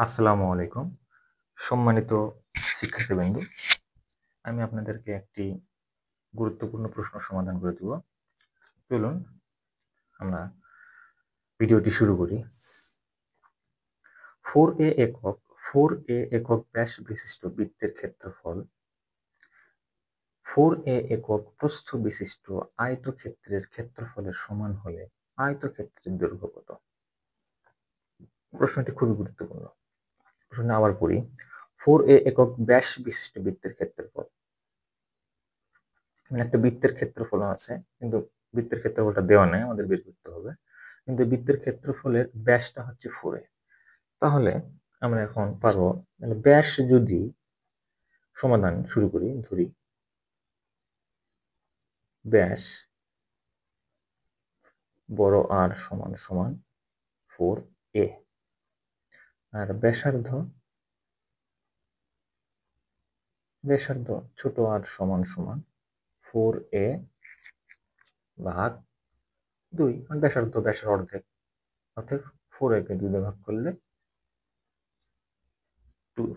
আসসালামু আলাইকুম। সম্মানিত শিক্ষার্থীবৃন্দ, আমি আপনাদেরকে একটি গুরুত্বপূর্ণ প্রশ্ন সমাধান করে দেব। চলুন আমরা ভিডিওটি শুরু করি। 4a একক ব্যাস বিশিষ্ট বৃত্তের ক্ষেত্রফল 4a একক প্রস্থ বিশিষ্ট আয়তক্ষেত্রের ক্ষেত্রফলের সমান হলে আয়তক্ষেত্রের দৈর্ঘ্য কত? প্রশ্নটি খুবই গুরুত্বপূর্ণ। প্রশ্নটা আবার পড়ি। 4a একক ব্যাস বিশিষ্ট বৃত্তের ক্ষেত্রফল, মানে একটা বৃত্তের ক্ষেত্রফল আছে, কিন্তু বৃত্তের ক্ষেত্রফলটা দেওয়া নেই, আমাদের বের করতে হবে। কিন্তু বৃত্তের ক্ষেত্রফলের ব্যাসটা হচ্ছে 4a। তাহলে আমরা এখন পারবো, মানে ব্যাস যদি সমাধান শুরু করি, ধরি ব্যাস বড় আর সমান সমান 4a, আর ব্যাসার্ধ ছোট আর সমান সমান 4a ভাগ 2, মানে ব্যাসের অর্ধেক, অর্থাৎ 4a কে 2 দিয়ে ভাগ করলে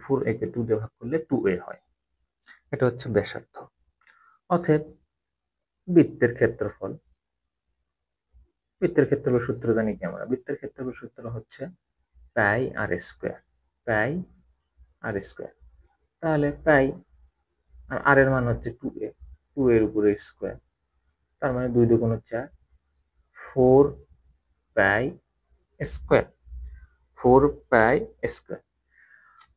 4a কে 2 দিয়ে ভাগ করলে 2a হয়। এটা হচ্ছে ব্যাসার্ধ। অতএব বৃত্তের ক্ষেত্রফল সূত্র জানি কি আমরা? বৃত্তের ক্ষেত্রফল সূত্র হচ্ছে পাই আর স্কয়ার। তাহলে পাই আর এর মান হচ্ছে 2a, 2 এর উপরে স্কয়ার, তার মানে 2 দুগুণ 4, 4 পাই স্কয়ার, 4 পাই স্কয়ার।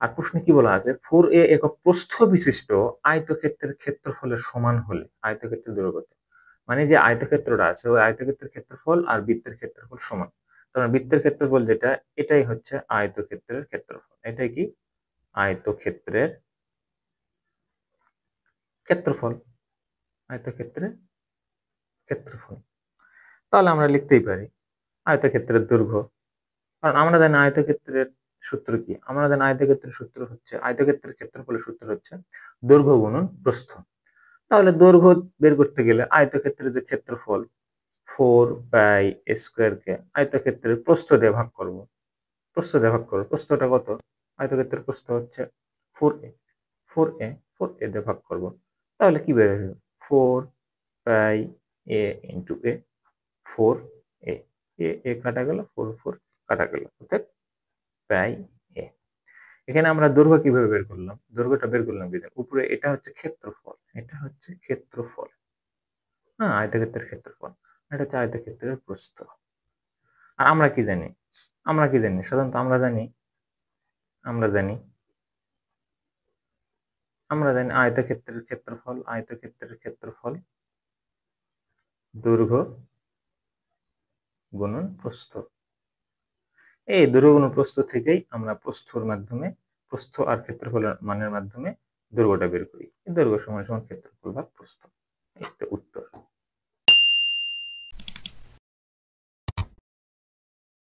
আর প্রশ্নে কি বলা আছে? 4a একক প্রস্থ বিশিষ্ট আয়তক্ষেত্রের ক্ষেত্রফলের সমান হলে আয়তক্ষেত্রের দৈর্ঘ্য কত? মানে যে আয়তক্ষেত্রটা আছে, ওই আয়তক্ষেত্রের ক্ষেত্রফল আর বৃত্তের ক্ষেত্রফল সমান। কারণ বৃত্তের ক্ষেত্রফল যেটা, এটাই হচ্ছে আয়তক্ষেত্রের ক্ষেত্রফল। এটাই কি? আয়তক্ষেত্রের ক্ষেত্রফল। আয়তক্ষেত্রের ক্ষেত্রফল। তাহলে আমরা লিখতেই পারি আয়তক্ষেত্রের দৈর্ঘ্য। কারণ আমরা জানি আয়তক্ষেত্রের সূত্র কি? আমরা জানি আয়তক্ষেত্রের সূত্র হচ্ছে, আয়তক্ষেত্রের ক্ষেত্রফলের সূত্র হচ্ছে দৈর্ঘ্য গুণন প্রস্থ। তাহলে দৈর্ঘ্য বের করতে গেলে আয়তক্ষেত্রের যে ক্ষেত্রফল 4 পাই স্কয়ার কে আয়তক্ষেত্রের প্রস্থ দিয়ে ভাগ করব। প্রস্থটা কত? আয়তক্ষেত্রের প্রস্থ হচ্ছে 4a, 4a দিয়ে ভাগ করব। তাহলে কি বের হবে? 4 পাই a into a, 4a, a কাটা গেল, 4 কাটা গেল, অর্থাৎ পাই a। এখানে আমরা দৈর্ঘ্য কিভাবে বের করলাম? দৈর্ঘ্যটা বের করলাম কি? উপরে এটা হচ্ছে ক্ষেত্রফল, হ্যাঁ, আয়তক্ষেত্রের ক্ষেত্রফল। এটা হচ্ছে আয়তক্ষেত্রের প্রস্থ। আর আমরা কি জানি? সাধারণত আমরা জানি আয়তক্ষেত্রের ক্ষেত্রফল দৈর্ঘ্য গুণন প্রস্থ। এই দৈর্ঘ্য গুণন প্রস্থ থেকেই আমরা প্রস্থ আর ক্ষেত্রফলের মানের মাধ্যমে দৈর্ঘ্যটা বের করি। দৈর্ঘ্য সমান সমান ক্ষেত্রফল ভাগ প্রস্থ। এই তো উত্তর।